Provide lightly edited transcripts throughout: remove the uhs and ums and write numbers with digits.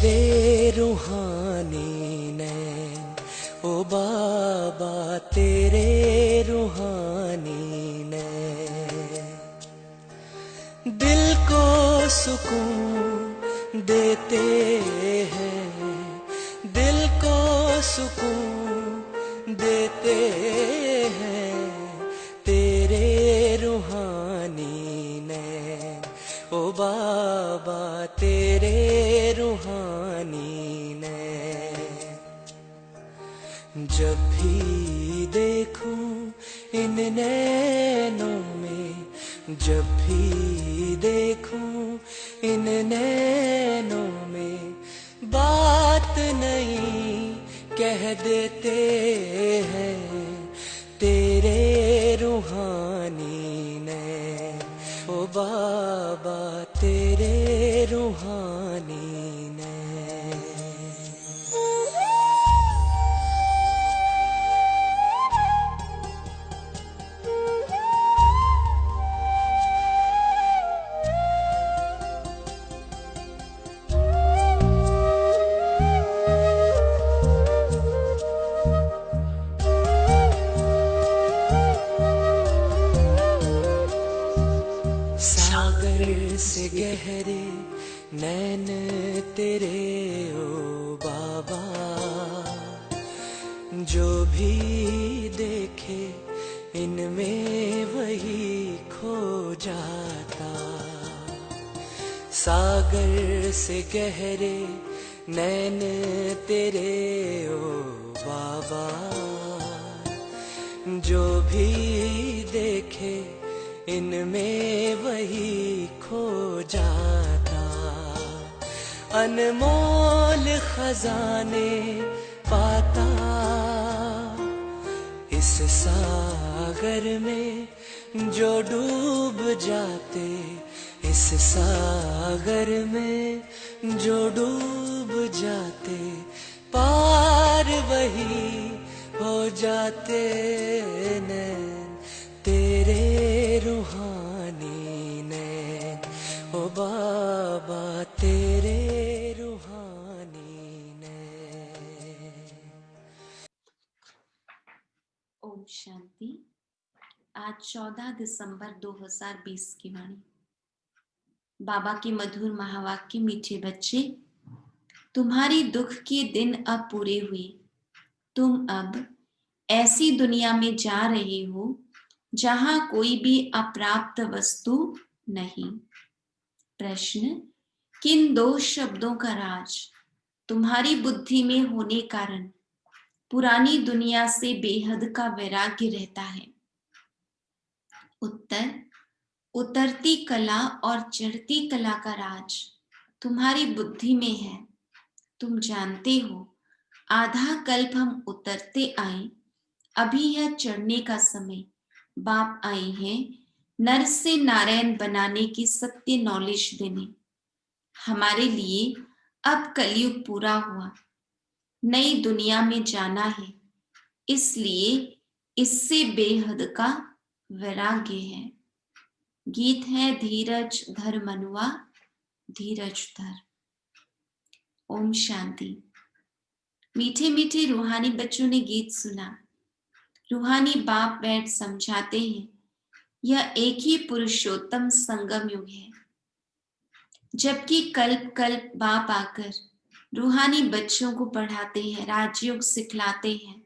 तेरे रूहानी नैन, ओ बाबा तेरे रूहानी नैन, दिल को सुकून देते हैं, दिल को सुकून देते हैं, तेरे रूहानी नैन, ओ बाबा तेरे रूहानी नैन। जब भी देखूं इन नैनों में, जब भी देखूं इन नैनों में, बात नहीं कह देते हैं, तेरे रूहानी नैन, ओ बाबा तेरे रूहानी नैन। सागर से गहरे नैन तेरे ओ बाबा, जो भी देखे इनमें वही खो जाता। सागर से गहरे नैन तेरे ओ बाबा, जो भी देखे इनमें वही खो जाता। अनमोल खजाने पाता इस सागर में जो डूब जाते, इस सागर में जो डूब जाते, पार वही हो जाते नैन, तेरे रूहानी नैन, ओ बाबा तेरे रूहानी नैन। ओम शांति। आज 14 दिसंबर 2020 की वाणी। बाबा के मधुर महावाक्य। मीठे बच्चे, तुम्हारी दुख के दिन अब पूरे हुए। तुम अब ऐसी दुनिया में जा रहे हो जहां कोई भी अप्राप्त वस्तु नहीं। प्रश्न, किन दो शब्दों का राज तुम्हारी बुद्धि में होने कारण पुरानी दुनिया से बेहद का वैराग्य रहता है? उत्तर, उतरती कला और चढ़ती कला का राज तुम्हारी बुद्धि में है। तुम जानते हो, आधा कल्प हम उतरते आए, अभी यह चढ़ने का समय। बाप आए हैं नर से नारायण बनाने की सत्य नॉलेज देने। हमारे लिए अब कलयुग पूरा हुआ, नई दुनिया में जाना है, इसलिए इससे बेहद का वैराग्य है। गीत है धीरज धर मनुआ, धीरज धर। ओम शांति। मीठे मीठे रूहानी बच्चों ने गीत सुना। रूहानी बाप बैठ समझाते हैं, यह एक ही पुरुषोत्तम संगम युग है। जबकि कल्प कल्प बाप आकर रूहानी बच्चों को पढ़ाते हैं, राजयोग सिखलाते हैं।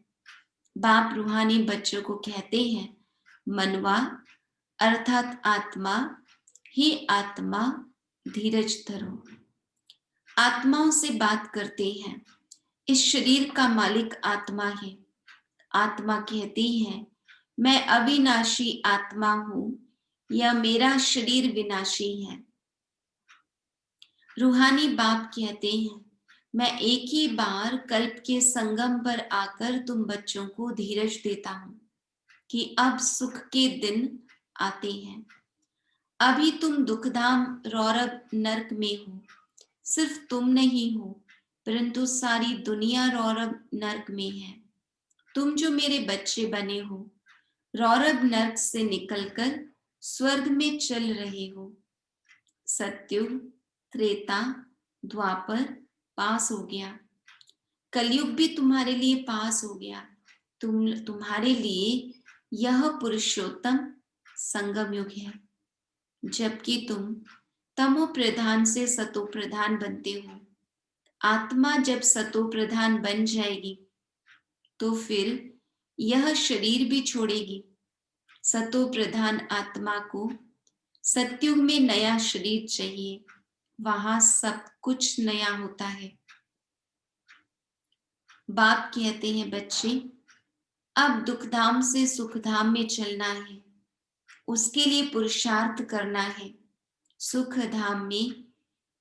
बाप रूहानी बच्चों को कहते हैं, मनवा अर्थात आत्मा, ही आत्मा धीरज धरो। आत्माओं से बात करते हैं। इस शरीर का मालिक आत्मा है। आत्मा कहती है, मैं अविनाशी आत्मा हूं, या मेरा शरीर विनाशी है। रूहानी बाप कहते हैं, मैं एक ही बार कल्प के संगम पर आकर तुम बच्चों को धीरज देता हूं कि अब सुख के दिन आते हैं। अभी तुम दुखधाम रौरव नरक में हो। सिर्फ तुम नहीं हो, परंतु सारी दुनिया रौरव नरक में है। तुम जो मेरे बच्चे बने हो, रौरव नरक से निकलकर स्वर्ग में चल रहे हो। सत्युग, त्रेता, द्वापर, पास हो गया, कलयुग भी तुम्हारे लिए पास हो गया। तुम्हारे लिए यह पुरुषोत्तम संगम युग है, जबकि तुम तमो प्रधान से सतो प्रधान बनते हो। आत्मा जब सतो प्रधान बन जाएगी तो फिर यह शरीर भी छोड़ेगी। सतो प्रधान आत्मा को सत्युग में नया शरीर चाहिए, वहां सब कुछ नया होता है। बाप कहते हैं, बच्चे अब दुखधाम से सुखधाम में चलना है, उसके लिए पुरुषार्थ करना है। सुख धाम में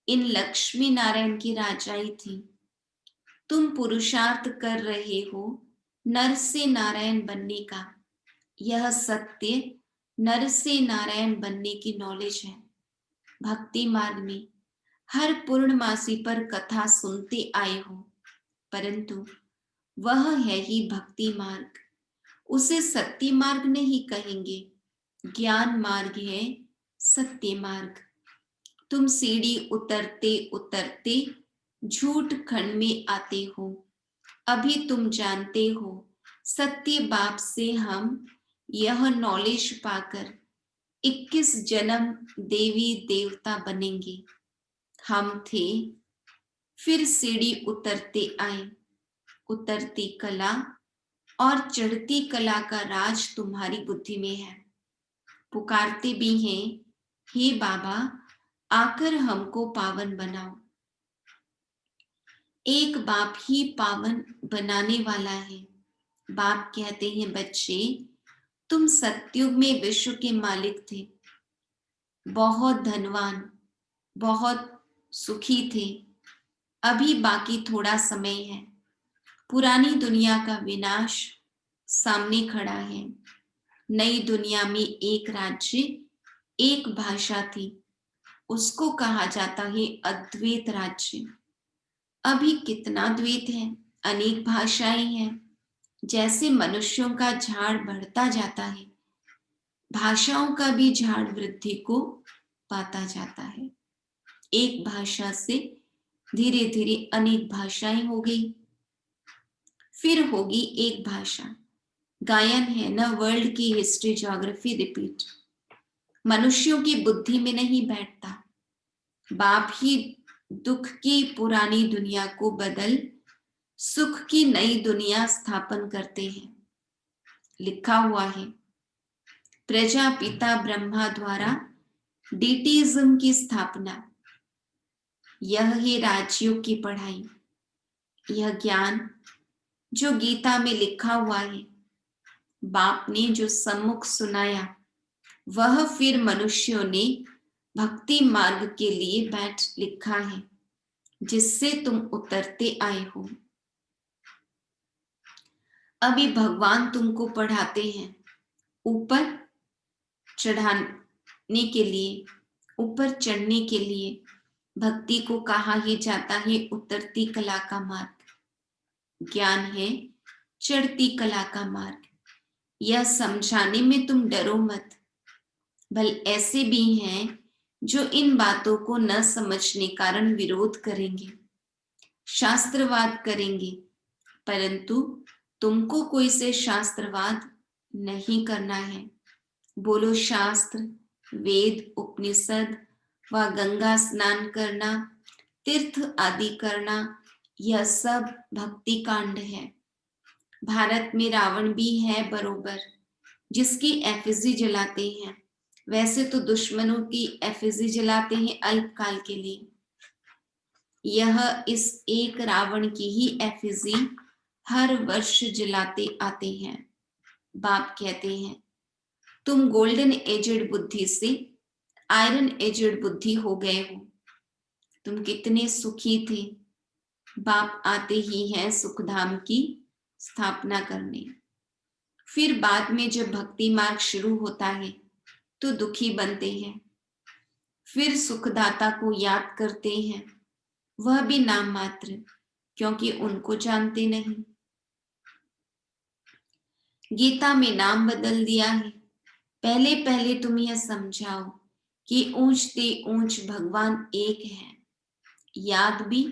इन लक्ष्मी नारायण की राजाई थी। तुम पुरुषार्थ कर रहे हो नर से नारायण बनने का। यह सत्य नर से नारायण बनने की नॉलेज है। भक्ति मार्ग में हर पूर्णमासी पर कथा सुनते आए हो, परंतु वह है ही भक्ति मार्ग। उसे सत्य मार्ग नहीं कहेंगे, ज्ञान मार्ग है सत्य मार्ग। तुम सीढ़ी उतरते उतरते झूठ खंड में आते हो। अभी तुम जानते हो सत्य बाप से हम यह नॉलेज पाकर 21 जन्म देवी देवता बनेंगे। हम थे, फिर सीढ़ी उतरते आए। उतरती कला और चढ़ती कला का राज तुम्हारी बुद्धि में है। पुकारते भी हैं, हे बाबा आकर हमको पावन बनाओ। एक बाप ही पावन बनाने वाला है। बाप कहते हैं, बच्चे तुम सतयुग में विश्व के मालिक थे, बहुत धनवान, बहुत सुखी थे। अभी बाकी थोड़ा समय है। पुरानी दुनिया का विनाश सामने खड़ा है। नई दुनिया में एक राज्य, एक भाषा थी, उसको कहा जाता है अद्वैत राज्य। अभी कितना द्वैत है, अनेक भाषाएं हैं। जैसे मनुष्यों का झाड़ बढ़ता जाता है, भाषाओं का भी झाड़ वृद्धि को पाता जाता है। एक भाषा से धीरे धीरे अनेक भाषाएं हो गई, फिर होगी एक भाषा। गायन है न, वर्ल्ड की हिस्ट्री ज्योग्राफी रिपीट। मनुष्यों की बुद्धि में नहीं बैठता। बाप ही दुख की पुरानी दुनिया को बदल सुख की नई दुनिया स्थापन करते हैं। लिखा हुआ है, प्रजापिता ब्रह्मा द्वारा डीटीइज्म की स्थापना। यह है राजयोग की पढ़ाई। यह ज्ञान जो गीता में लिखा हुआ है, बाप ने जो सम्मुख सुनाया, वह फिर मनुष्यों ने भक्ति मार्ग के लिए बैठ लिखा है, जिससे तुम उतरते आए हो। अभी भगवान तुमको पढ़ाते हैं ऊपर चढ़ाने के लिए, ऊपर चढ़ने के लिए। भक्ति को कहा ही जाता है उतरती कला का मार्ग। ज्ञान है चढ़ती कला का मार्ग। यह समझाने में तुम डरो मत। भले ऐसे भी हैं जो इन बातों को न समझने कारण विरोध करेंगे, शास्त्रवाद करेंगे, परंतु तुमको कोई से शास्त्रवाद नहीं करना है। बोलो शास्त्र, वेद, उपनिषद व गंगा स्नान करना, तीर्थ आदि करना, यह सब भक्ति कांड है। भारत में रावण भी है बरोबर, जिसकी एफिजी जलाते हैं। वैसे तो दुश्मनों की एफिजी जलाते हैं अल्पकाल के लिए। यह इस एक रावण की ही एफिजी हर वर्ष जलाते आते हैं। बाप कहते हैं, तुम गोल्डन एजेड बुद्धि से आयरन एजेड बुद्धि हो गए हो। तुम कितने सुखी थे। बाप आते ही हैं सुखधाम की स्थापना करने। फिर बाद में जब भक्ति मार्ग शुरू होता है तो दुखी बनते हैं, फिर सुखदाता को याद करते हैं, वह भी नाम मात्र, क्योंकि उनको जानते नहीं। गीता में नाम बदल दिया है। पहले पहले तुम यह समझाओ कि ऊंच ते ऊंच भगवान एक है। याद भी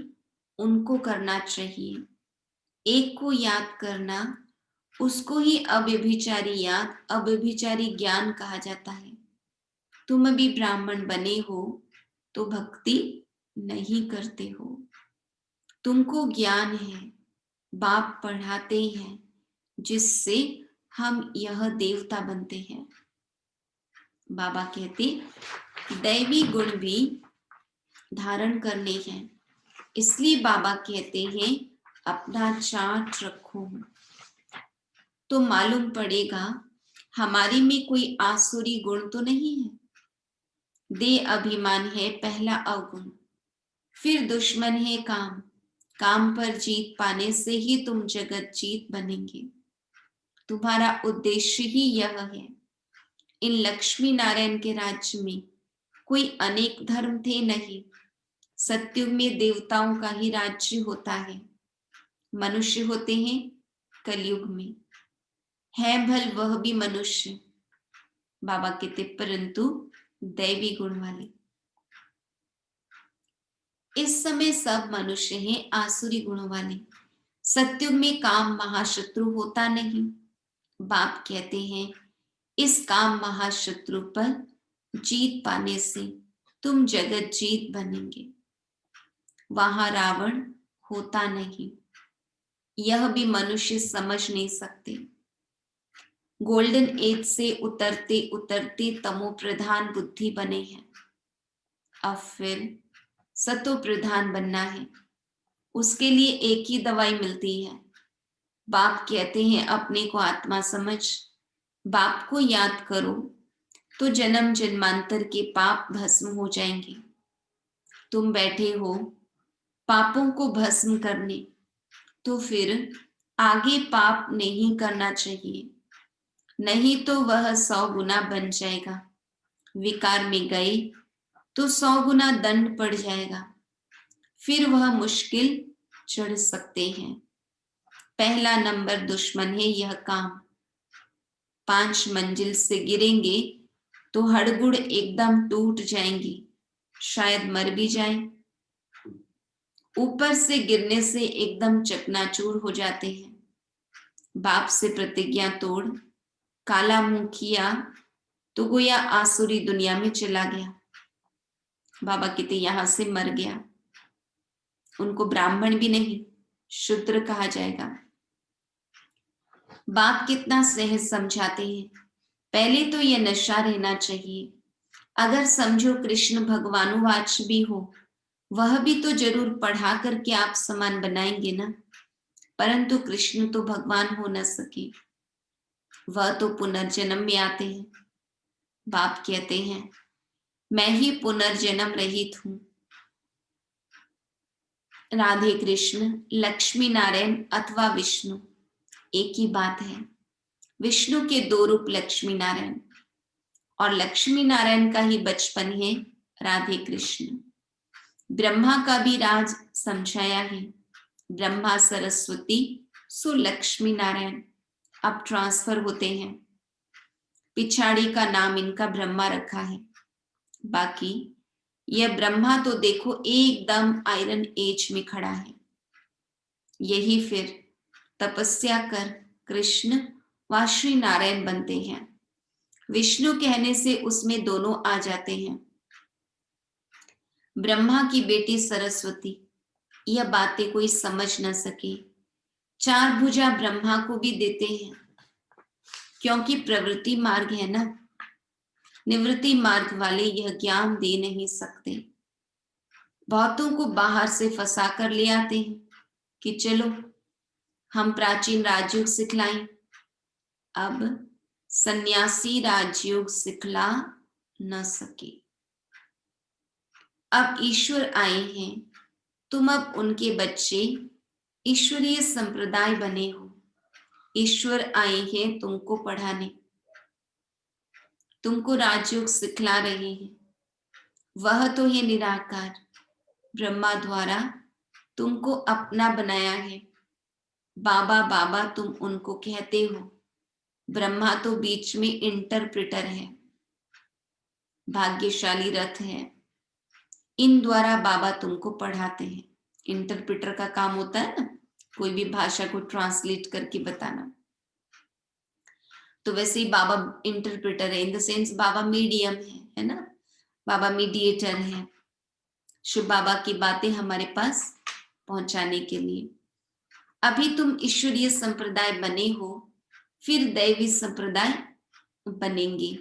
उनको करना चाहिए। एक को याद करना, उसको ही अव्यभिचारी याद, अव्यभिचारी ज्ञान कहा जाता है। तुम अभी ब्राह्मण बने हो तो भक्ति नहीं करते हो। तुमको ज्ञान है, बाप पढ़ाते हैं, जिससे हम यह देवता बनते हैं। बाबा कहते दैवी गुण भी धारण करने हैं, इसलिए बाबा कहते हैं अपना चार्ट रखो। तो मालूम पड़ेगा हमारे में कोई आसुरी गुण तो नहीं है। दे अभिमान है पहला अवगुण, फिर दुश्मन है काम। काम पर जीत पाने से ही तुम जगत जीत बनेंगे। तुम्हारा उद्देश्य ही यह है। इन लक्ष्मी नारायण के राज्य में कोई अनेक धर्म थे नहीं। सत्युग में देवताओं का ही राज्य होता है, मनुष्य होते हैं कलयुग में। है भल वह भी मनुष्य, बाबा कहते, परंतु दैवी गुण वाले। इस समय सब मनुष्य हैं आसुरी गुणों वाले। सत्युग में काम महाशत्रु होता नहीं। बाप कहते हैं इस काम महाशत्रु पर जीत पाने से तुम जगत जीत बनेंगे। वहां रावण होता नहीं, यह भी मनुष्य समझ नहीं सकते। गोल्डन एज से उतरते उतरते तमो प्रधान बुद्धि बने हैं। अब फिर सतो प्रधान बनना है। उसके लिए एक ही दवाई मिलती है। बाप कहते हैं अपने को आत्मा समझ, बाप को याद करो तो जन्म जन्मांतर के पाप भस्म हो जाएंगे। तुम बैठे हो पापों को भस्म करने, तो फिर आगे पाप नहीं करना चाहिए, नहीं तो वह 100 गुना बन जाएगा। विकार में गए तो 100 गुना दंड पड़ जाएगा, फिर वह मुश्किल चढ़ सकते हैं। पहला नंबर दुश्मन है यह काम। 5 मंजिल से गिरेंगे तो हड़गुड़ एकदम टूट जाएंगी, शायद मर भी जाएं। ऊपर से गिरने से एकदम चकनाचूर हो जाते हैं। बाप से प्रतिज्ञा तोड़ काला मुंह किया तो गोया आसुरी दुनिया में चला गया। बाबा कहते यहां से मर गया। उनको ब्राह्मण भी नहीं, शूद्र कहा जाएगा। बाप कितना सहज समझाते हैं। पहले तो यह नशा रहना चाहिए। अगर समझो कृष्ण भगवानुवाच भी हो, वह भी तो जरूर पढ़ा करके आप समान बनाएंगे ना। परंतु कृष्ण तो भगवान हो न सके, वह तो पुनर्जन्म में आते हैं। बाप कहते हैं मैं ही पुनर्जन्म रहित हूं। राधे कृष्ण, लक्ष्मी नारायण अथवा विष्णु एक ही बात है। विष्णु के 2 रूप लक्ष्मी नारायण, और लक्ष्मी नारायण का ही बचपन है राधे कृष्ण। ब्रह्मा का भी राज समझाया है। ब्रह्मा सरस्वती सो लक्ष्मी नारायण अब ट्रांसफर होते हैं। पिछाड़ी का नाम इनका ब्रह्मा रखा है। बाकी यह ब्रह्मा तो देखो एकदम आयरन एज में खड़ा है। यही फिर तपस्या कर कृष्ण व श्री नारायण बनते हैं। विष्णु कहने से उसमें दोनों आ जाते हैं। ब्रह्मा की बेटी सरस्वती, यह बातें कोई समझ न सके। 4 भुजा ब्रह्मा को भी देते हैं, क्योंकि प्रवृत्ति मार्ग है ना। निवृत्ति मार्ग वाले यह ज्ञान दे नहीं सकते। बहुतों को बाहर से फंसा कर ले आते हैं कि चलो हम प्राचीन राजयोग सिखलाएं। अब सन्यासी राजयोग सिखला न सके। अब ईश्वर आए हैं, तुम अब उनके बच्चे ईश्वरीय संप्रदाय बने हो। ईश्वर आए हैं तुमको पढ़ाने, तुमको राजयोग सिखला रहे हैं। वह तो है निराकार, ब्रह्मा द्वारा तुमको अपना बनाया है। बाबा बाबा तुम उनको कहते हो। ब्रह्मा तो बीच में इंटरप्रेटर है, भाग्यशाली रथ है। इन द्वारा बाबा तुमको पढ़ाते हैं। इंटरप्रेटर का काम होता है ना, कोई भी भाषा को ट्रांसलेट करके बताना। तो वैसे ही बाबा इंटरप्रेटर है, in the sense Baba medium है ना, बाबा मीडिएटर है, शिव बाबा की बातें हमारे पास पहुंचाने के लिए। अभी तुम ईश्वरीय संप्रदाय बने हो, फिर दैवी संप्रदाय बनेंगे।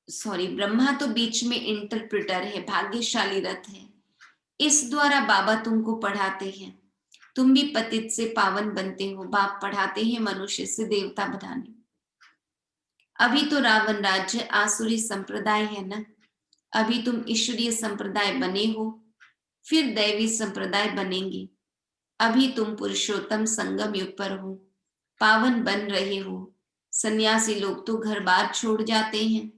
सॉरी, ब्रह्मा तो बीच में इंटरप्रेटर है, भाग्यशाली रथ है, इस द्वारा बाबा तुमको पढ़ाते हैं। तुम भी पतित से पावन बनते हो, बाप पढ़ाते हैं मनुष्य से देवता बनाने। अभी तो रावण राज्य आसुरी संप्रदाय है ना, अभी तुम ईश्वरीय संप्रदाय बने हो, फिर दैवी संप्रदाय बनेंगे। अभी तुम पुरुषोत्तम संगम युग पर हो, पावन बन रहे हो। सन्यासी लोग तो घर बार छोड़ जाते हैं,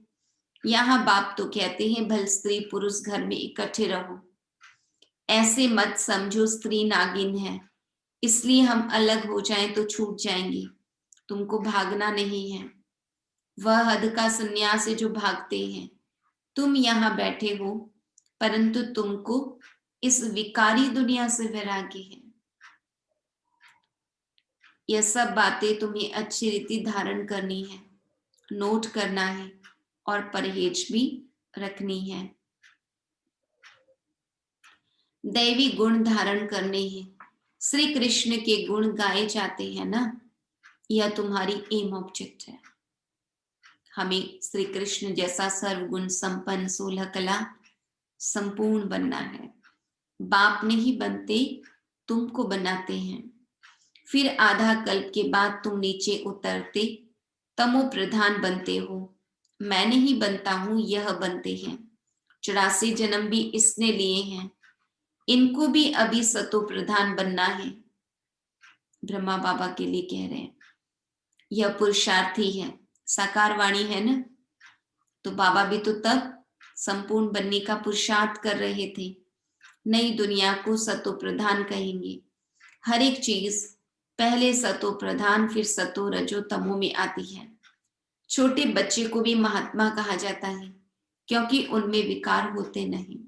यहाँ बाप तो कहते हैं भल स्त्री पुरुष घर में इकट्ठे रहो। ऐसे मत समझो स्त्री नागिन है, इसलिए हम अलग हो जाएं तो छूट जाएंगे। तुमको भागना नहीं है, वह हद का सन्यास है जो भागते हैं। तुम यहाँ बैठे हो, परंतु तुमको इस विकारी दुनिया से वैराग्य है। यह सब बातें तुम्हें अच्छी रीति धारण करनी है, नोट करना है और परहेज भी रखनी है। दैवी गुण धारण करने हैं, श्री कृष्ण के गुण गाए जाते हैं ना, यह तुम्हारी एम ऑब्जेक्ट है। हमें श्री कृष्ण जैसा सर्वगुण संपन्न 16 कला संपूर्ण बनना है। बाप नहीं बनते, तुमको बनाते हैं। फिर आधा कल्प के बाद तुम नीचे उतरते तमो प्रधान बनते हो। मैं नहीं बनता हूं, यह बनते हैं। 84 जन्म भी इसने लिए हैं, इनको भी अभी सतो प्रधान बनना है। ब्रह्मा बाबा के लिए कह रहे हैं, यह पुरुषार्थी है, साकार वाणी है ना। तो बाबा भी तो तब संपूर्ण बनने का पुरुषार्थ कर रहे थे। नई दुनिया को सतो प्रधान कहेंगे। हर एक चीज पहले सतो प्रधान फिर सतो रजो तमो में आती है। छोटे बच्चे को भी महात्मा कहा जाता है, क्योंकि उनमें विकार होते नहीं,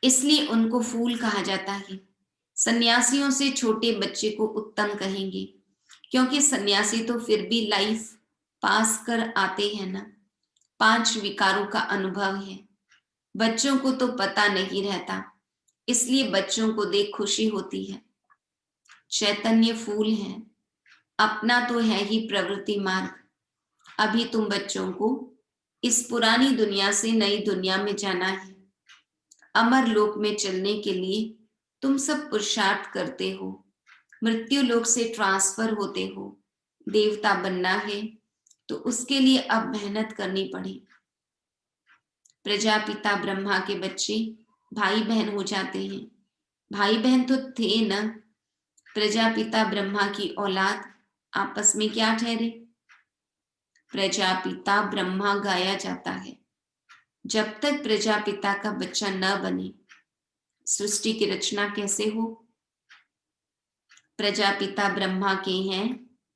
इसलिए उनको फूल कहा जाता है। सन्यासियों से छोटे बच्चे को उत्तम कहेंगे, क्योंकि सन्यासी तो फिर भी लाइफ पास कर आते हैं ना। 5 विकारों का अनुभव है, बच्चों को तो पता नहीं रहता, इसलिए बच्चों को देख खुशी होती है। चैतन्य फूल है, अपना तो है ही प्रवृत्ति मार्ग। अभी तुम बच्चों को इस पुरानी दुनिया से नई दुनिया में जाना है। अमर लोक में चलने के लिए तुम सब पुरुषार्थ करते हो, मृत्यु लोक से ट्रांसफर होते हो। देवता बनना है तो उसके लिए अब मेहनत करनी पड़ी। प्रजापिता ब्रह्मा के बच्चे भाई बहन हो जाते हैं। भाई बहन तो थे न, प्रजापिता ब्रह्मा की औलाद आपस में क्या ठहरे? प्रजापिता ब्रह्मा गाया जाता है। जब तक प्रजापिता का बच्चा न बने, सृष्टि की रचना कैसे हो? प्रजापिता ब्रह्मा के हैं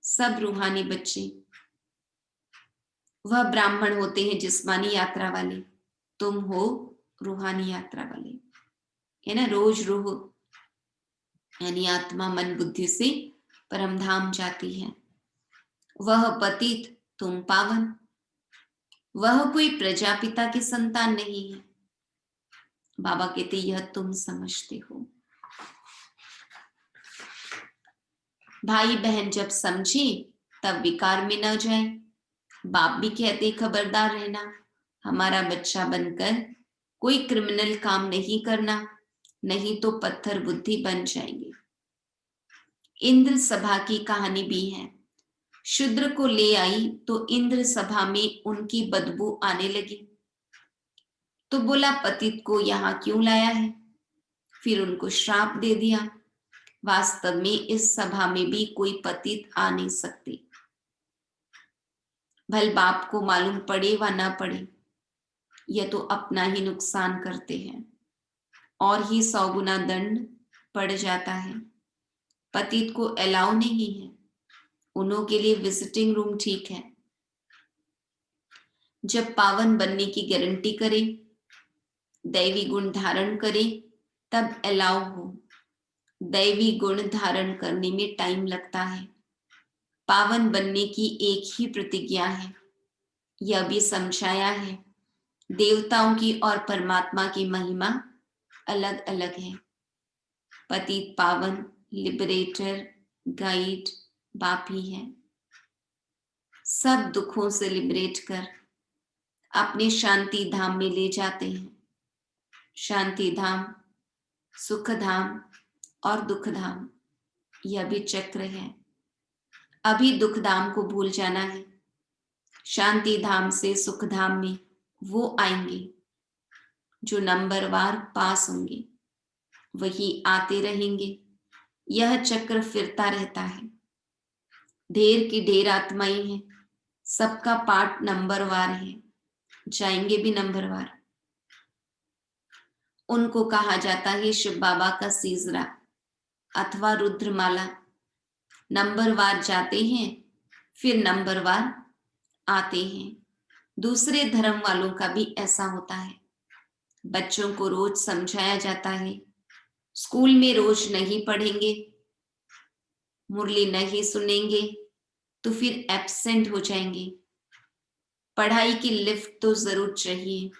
सब रूहानी बच्चे। वह ब्राह्मण होते हैं जिस्मानी यात्रा वाले, तुम हो रूहानी यात्रा वाले, है ना। रोज रूह यानी आत्मा मन बुद्धि से परमधाम जाती है। वह पतित, तुम पावन। वह कोई प्रजापिता की संतान नहीं है। बाबा कहते यह तुम समझते हो। भाई बहन जब समझे तब विकार में न जाए। बाप भी कहते खबरदार रहना, हमारा बच्चा बनकर कोई क्रिमिनल काम नहीं करना, नहीं तो पत्थर बुद्धि बन जाएंगे। इंद्र सभा की कहानी भी है। शूद्र को ले आई तो इंद्र सभा में उनकी बदबू आने लगी, तो बोला पतित को यहाँ क्यों लाया है? फिर उनको श्राप दे दिया। वास्तव में इस सभा में भी कोई पतित आ नहीं सकती। भल बाप को मालूम पड़े व ना पड़े, यह तो अपना ही नुकसान करते हैं और ही 100 गुना दंड पड़ जाता है। पतित को अलाउ नहीं है, उन्हों के लिए विजिटिंग रूम ठीक है। जब पावन बनने की गारंटी करे, दैवी गुण धारण करे, तब अलाउ हो। दैवी गुण धारण करने में टाइम लगता है। पावन बनने की एक ही प्रतिज्ञा है। यह भी समझाया है, देवताओं की और परमात्मा की महिमा अलग अलग है। पतित पावन, लिबरेटर, गाइड बाप ही है। सब दुखों से लिबरेट कर अपने शांति धाम में ले जाते हैं। शांति धाम, सुख धाम और दुख धाम, यह भी चक्र है। अभी दुख धाम को भूल जाना है। शांति धाम से सुख धाम में वो आएंगे जो नंबरवार पास होंगे, वही आते रहेंगे। यह चक्र फिरता रहता है। ढेर की ढेर आत्माएं हैं, सबका पार्ट नंबरवार है, जाएंगे भी नंबरवार। उनको कहा जाता है शिव बाबा का सीजरा अथवा रुद्रमाला। नंबरवार जाते हैं, फिर नंबरवार आते हैं। दूसरे धर्म वालों का भी ऐसा होता है। बच्चों को रोज समझाया जाता है, स्कूल में रोज नहीं पढ़ेंगे, मुरली नहीं सुनेंगे तो फिर एब्सेंट हो जाएंगे। पढ़ाई की लिफ्ट तो जरूर चाहिए।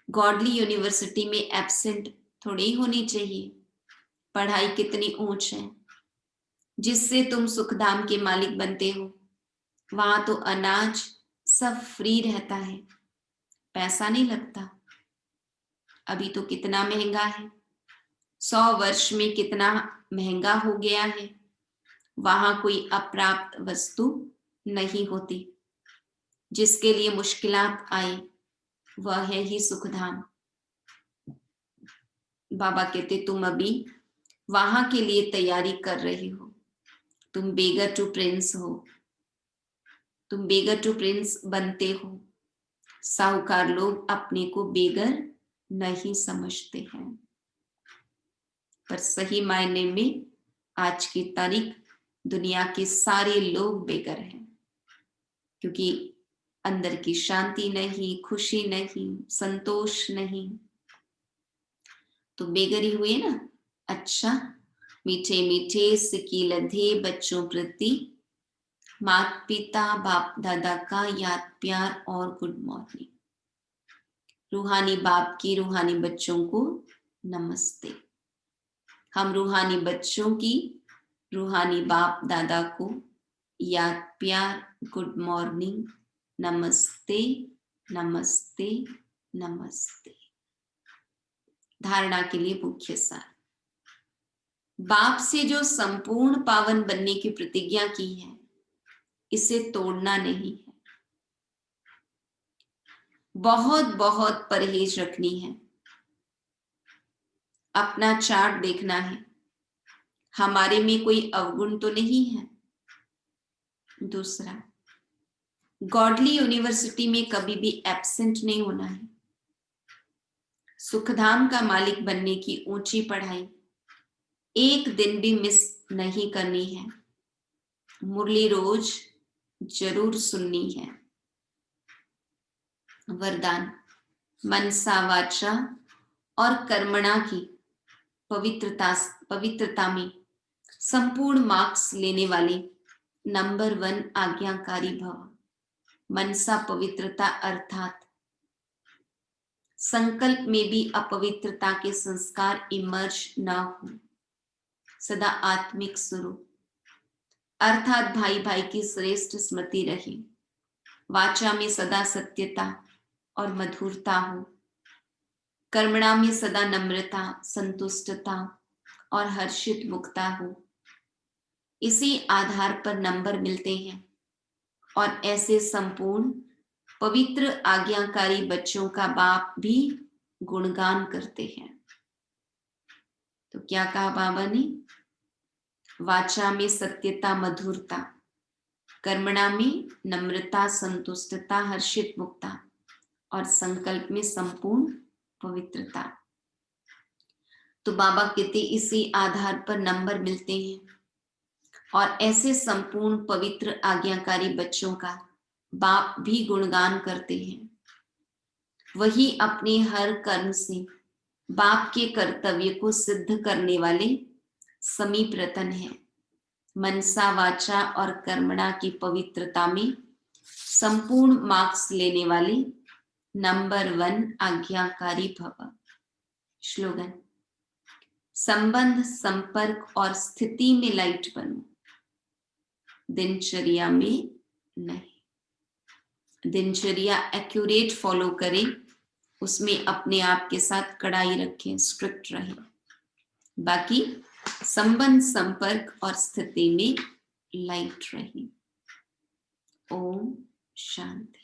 गॉडली यूनिवर्सिटी में एब्सेंट थोड़ी होनी चाहिए। पढ़ाई कितनी ऊंच है, जिससे तुम सुखधाम के मालिक बनते हो। वहां तो अनाज सब फ्री रहता है, पैसा नहीं लगता। अभी तो कितना महंगा है, 100 वर्ष में कितना महंगा हो गया है। वहां कोई अप्राप्त वस्तु नहीं होती। जिसके लिए मुश्किलात आए वह है ही सुखधाम। बाबा कहते तुम अभी वहां के लिए तैयारी कर रहे हो। तुम बेगर टू प्रिंस हो, तुम बेगर टू प्रिंस बनते हो। साहूकार लोग अपने को बेगर नहीं समझते हैं, पर सही मायने में आज की तारीख दुनिया के सारे लोग बेगर हैं, क्योंकि अंदर की शांति नहीं, खुशी नहीं, संतोष नहीं, तो बेगर ही हुए ना। अच्छा, मीठे मीठे सिक्की लधे बच्चों प्रति माता पिता बाप दादा का याद प्यार और गुड मॉर्निंग। रूहानी बाप की रूहानी बच्चों को नमस्ते। हम रूहानी बच्चों की रूहानी बाप दादा को याद प्यार, गुड मॉर्निंग, नमस्ते नमस्ते नमस्ते। धारणा के लिए मुख्य सार, बाप से जो संपूर्ण पावन बनने की प्रतिज्ञा की है, इसे तोड़ना नहीं है। बहुत बहुत परहेज रखनी है। अपना चार्ट देखना है, हमारे में कोई अवगुण तो नहीं है। दूसरा, गॉडली यूनिवर्सिटी में कभी भी एब्सेंट नहीं होना है। सुखधाम का मालिक बनने की ऊंची पढ़ाई एक दिन भी मिस नहीं करनी है। मुरली रोज जरूर सुननी है। वरदान, मनसा वाचा और कर्मणा की पवित्रता में संपूर्ण मार्क्स लेने वाले नंबर 1 आज्ञाकारी भव। मनसा पवित्रता अर्थात संकल्प में भी अपवित्रता के संस्कार इमर्ज न हो। सदा आत्मिक स्वरूप अर्थात भाई भाई की श्रेष्ठ स्मृति रहे। वाचा में सदा सत्यता और मधुरता हो। कर्मणा में सदा नम्रता, संतुष्टता और हर्षित मुक्ता हो। इसी आधार पर नंबर मिलते हैं और ऐसे संपूर्ण पवित्र आज्ञाकारी बच्चों का बाप भी गुणगान करते हैं। तो क्या कहा बाबा ने? वाचा में सत्यता, मधुरता, कर्मणा में नम्रता, संतुष्टता, हर्षित मुक्ता और संकल्प में संपूर्ण पवित्रता। तो बाबा कहते इसी आधार पर नंबर मिलते हैं और ऐसे संपूर्ण पवित्र आज्ञाकारी बच्चों का बाप भी गुणगान करते हैं। वही अपने हर कर्म से बाप के कर्तव्य को सिद्ध करने वाले समीप रतन है। मनसा वाचा और कर्मणा की पवित्रता में संपूर्ण मार्क्स लेने वाले नंबर 1 आज्ञाकारी भव। स्लोगन: संबंध, संपर्क और स्थिति में लाइट बनो, दिनचर्या में नहीं। दिनचर्या एक्यूरेट फॉलो करें, उसमें अपने आप के साथ कड़ाई रखें, स्ट्रिक्ट रहें। बाकी संबंध, संपर्क और स्थिति में लाइट रहें। ओम शांति।